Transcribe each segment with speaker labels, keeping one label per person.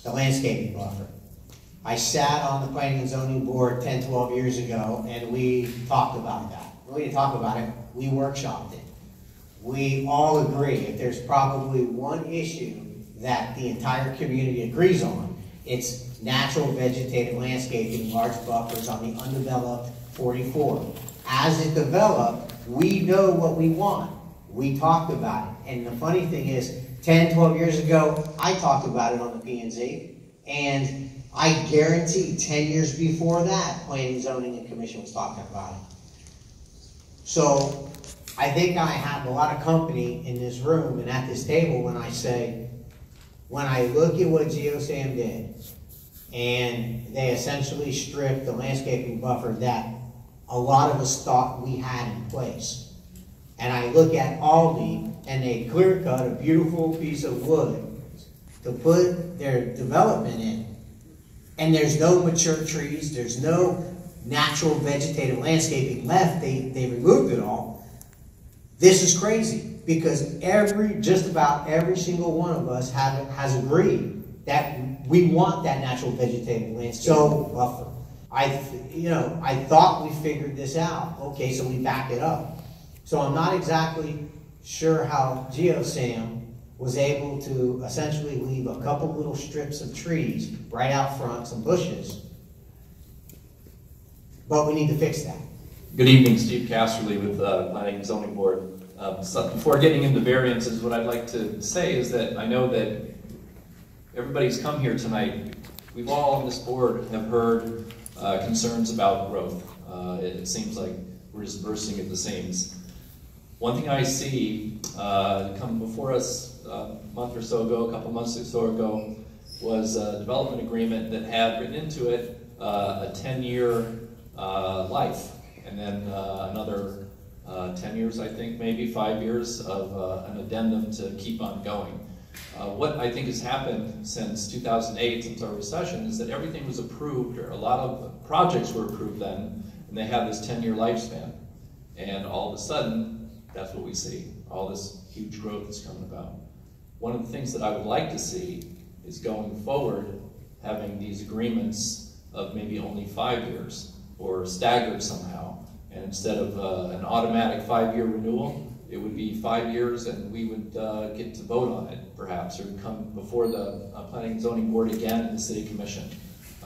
Speaker 1: the landscaping buffer. I sat on the planning and zoning board 10, 12 years ago, and we talked about that. We didn't talk about it, we workshopped it. We all agree, if there's probably one issue that the entire community agrees on, it's natural vegetative landscaping, large buffers on the undeveloped 44. As it developed, we know what we want. We talked about it. And the funny thing is, 10, 12 years ago, I talked about it on the P&Z, and I guarantee 10 years before that, Planning, Zoning, and Commission was talking about it. So I think I have a lot of company in this room and at this table when I say, when I look at what GeoSam did, and they essentially stripped the landscaping buffer that a lot of us thought we had in place. And I look at Aldi, and they clear cut a beautiful piece of wood to put their development in. And there's no mature trees, there's no natural vegetative landscaping left, they removed it all. This is crazy, because just about every single one of us has agreed that we want that natural vegetative landscape buffer. I thought we figured this out. Okay, so we backed it up. So I'm not exactly sure how GeoSam was able to essentially leave a couple little strips of trees right out front, some bushes. But we need to fix that.
Speaker 2: Good evening, Steve Casterly with Planning and Zoning Board. So before getting into variances, what I'd like to say is that I know that everybody's come here tonight. We've all on this board have heard concerns about growth. It seems like we're just bursting at the seams. One thing I see come before us a month or so ago, a couple months or so ago, was a development agreement that had written into it a 10-year life, and then another 10 years, I think, maybe 5 years of an addendum to keep on going. What I think has happened since 2008, since our recession, is that everything was approved, or a lot of projects were approved then, and they had this 10-year lifespan. And all of a sudden, that's what we see, all this huge growth that's coming about. One of the things that I would like to see is going forward, having these agreements of maybe only 5 years, or staggered somehow. And instead of an automatic 5-year renewal, it would be 5 years, and we would get to vote on it, perhaps, or come before the Planning and Zoning Board again and the City Commission.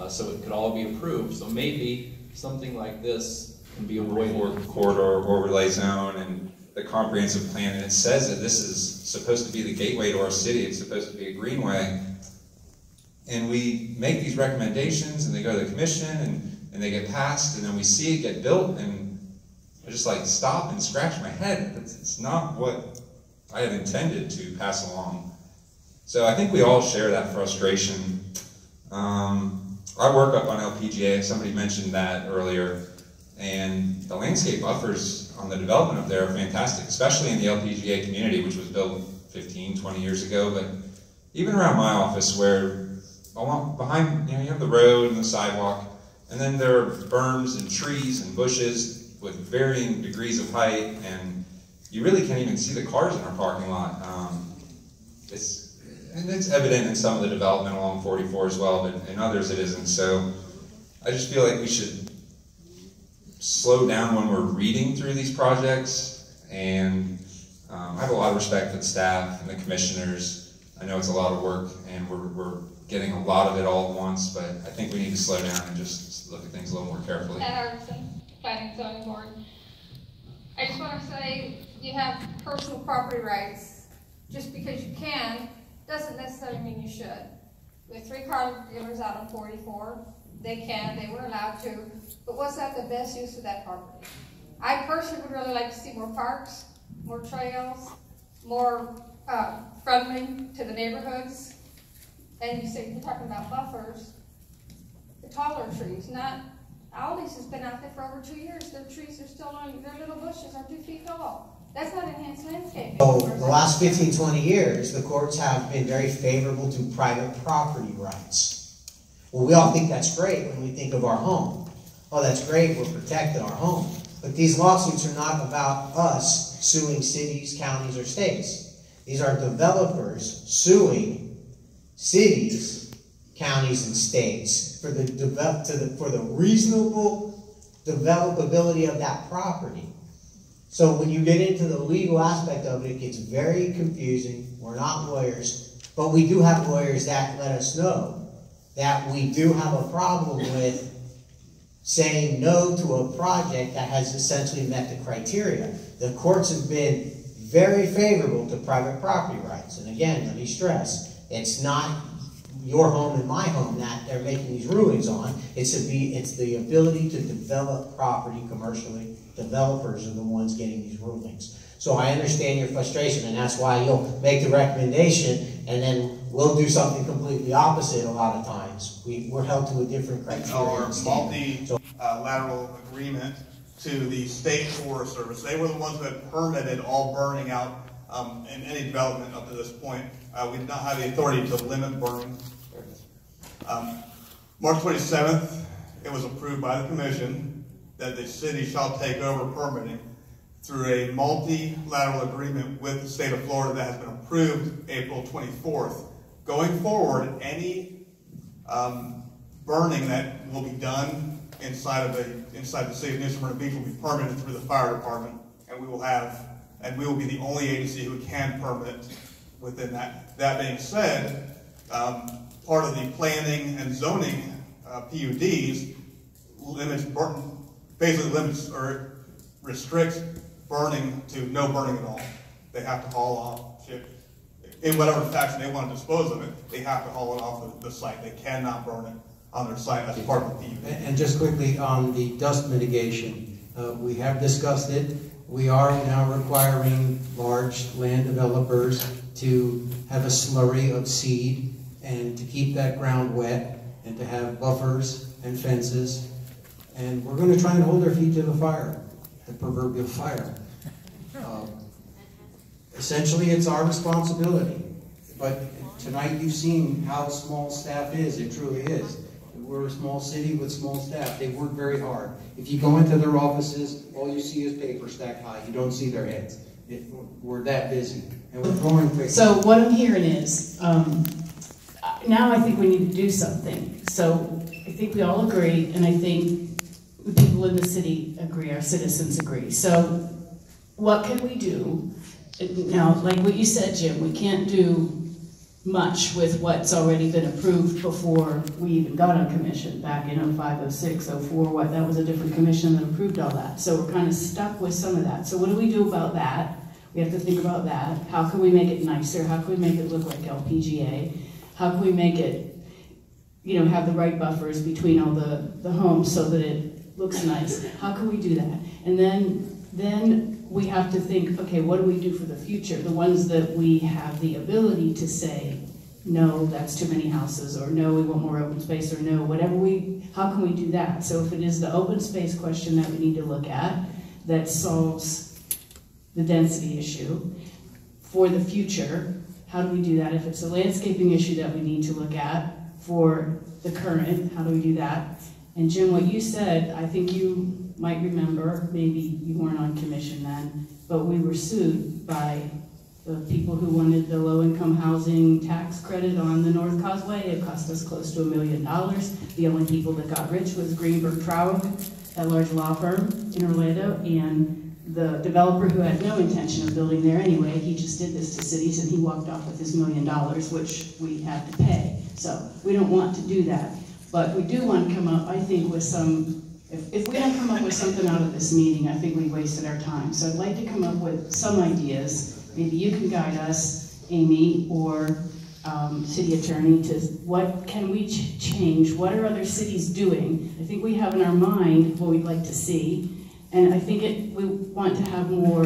Speaker 2: So it could all be approved. So maybe something like this can be avoided.
Speaker 3: Corridor overlay zone and the comprehensive plan, and it says that this is supposed to be the gateway to our city. It's supposed to be a greenway. And we make these recommendations, and they go to the commission, and they get passed, and then we see it get built, and I just like stop and scratch my head. It's not what I had intended to pass along. So I think we all share that frustration. I work up on LPGA, somebody mentioned that earlier, and the landscape buffers on the development up there are fantastic, especially in the LPGA community, which was built 15, 20 years ago, but even around my office where behind, you have the road and the sidewalk, and then there are berms and trees and bushes with varying degrees of height, and you really can't even see the cars in our parking lot. It's evident in some of the development along 44 as well, but in others it isn't. So I just feel like we should slow down when we're reading through these projects, and I have a lot of respect for the staff and the commissioners. I know it's a lot of work, and we're getting a lot of it all at once, but I think we need to slow down and just look at things a little more carefully.
Speaker 4: Planning and Zoning Board. I just want to say, you have personal property rights. Just because you can doesn't necessarily mean you should. With 3 car dealers out on 44, they were allowed to, but was that the best use of that property? I personally would really like to see more parks, more trails, more friendly to the neighborhoods. And you're talking about buffers, the taller trees, not Aldi's has been out there for over 2 years. Their trees are still on, their little bushes are 2 feet tall. That's not enhanced landscaping.
Speaker 1: So the last 15, 20 years, the courts have been very favorable to private property rights. Well, we all think that's great when we think of our home. Oh, that's great, we're protecting our home. But these lawsuits are not about us suing cities, counties, or states. These are developers suing cities, counties and states for the for the reasonable developability of that property. So when you get into the legal aspect of it, it gets very confusing. We're not lawyers, but we do have lawyers that let us know that we do have a problem with saying no to a project that has essentially met the criteria. The courts have been very favorable to private property rights. And again, let me stress, it's not your home and my home that they're making these rulings on. It's the ability to develop property commercially. Developers are the ones getting these rulings. So I understand your frustration, and that's why you'll make the recommendation, and then we'll do something completely opposite a lot of times. We're held to a different criteria.
Speaker 5: Our multi-lateral agreement to the State Forest Service. They were the ones who had permitted all burning out in any development up to this point. We did not have the authority to limit burning. March 27th, it was approved by the Commission that the city shall take over permitting through a multilateral agreement with the state of Florida that has been approved April 24th. Going forward, any burning that will be done inside the city of New Smyrna Beach will be permitted through the fire department, and we will be the only agency who can permit within that. That being said, part of the planning and zoning PUDs basically limits or restricts burning to no burning at all. They have to haul off shit. In whatever fashion they want to dispose of it, they have to haul it off the site. They cannot burn it on their site as part of the PUD.
Speaker 6: And just quickly on the dust mitigation, we have discussed it. We are now requiring large land developers to have a slurry of seed and to keep that ground wet and to have buffers and fences. And we're going to try and hold their feet to the fire, the proverbial fire. Essentially, it's our responsibility. But tonight you've seen how small staff is. It truly is. We're a small city with small staff. They work very hard. If you go into their offices, all you see is paper stacked high. You don't see their heads. We're that busy. And we're going quick.
Speaker 7: So what I'm hearing is, now I think we need to do something. So I think we all agree, and I think the people in the city agree, our citizens agree. So what can we do? Now, like what you said, Jim, we can't do much with what's already been approved before we even got on commission back in 05, 06, 04, that was a different commission that approved all that. So we're kind of stuck with some of that. So what do we do about that? We have to think about that. How can we make it nicer? How can we make it look like LPGA? How can we make it, have the right buffers between all the homes so that it looks nice? How can we do that? And then we have to think, okay, what do we do for the future? The ones that we have the ability to say, no, that's too many houses, or no, we want more open space, or no, how can we do that? So if it is the open space question that we need to look at, that solves the density issue, for the future, how do we do that? If it's a landscaping issue that we need to look at for the current, how do we do that? And Jim, what you said, I think you might remember, maybe you weren't on commission then, but we were sued by the people who wanted the low-income housing tax credit on the North Causeway. It cost us close to $1 million. The only people that got rich was Greenberg Trauer, that large law firm in Orlando, and the developer who had no intention of building there anyway, he just did this to cities and he walked off with his $1 million, which we had to pay. So we don't want to do that. But we do want to come up, I think, with some, if we don't come up with something out of this meeting, I think we wasted our time. So I'd like to come up with some ideas. Maybe you can guide us, Amy, or city attorney, to what can we change? What are other cities doing? I think we have in our mind what we'd like to see. And I think we want to have more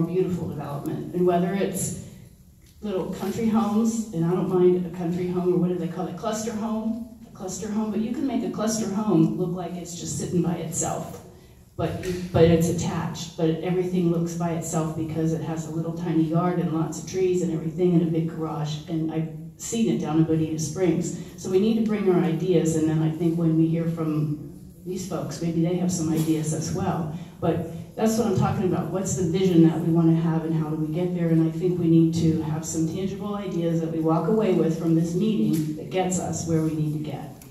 Speaker 7: beautiful development. And whether it's little country homes, and I don't mind a country home, or what do they call it, cluster home, but you can make a cluster home look like it's just sitting by itself, but it's attached, but everything looks by itself because it has a little tiny yard and lots of trees and everything and a big garage, and I've seen it down in Bonita Springs. So we need to bring our ideas, and then I think when we hear from these folks, maybe they have some ideas as well. But that's what I'm talking about. What's the vision that we want to have and how do we get there? And I think we need to have some tangible ideas that we walk away with from this meeting that gets us where we need to get.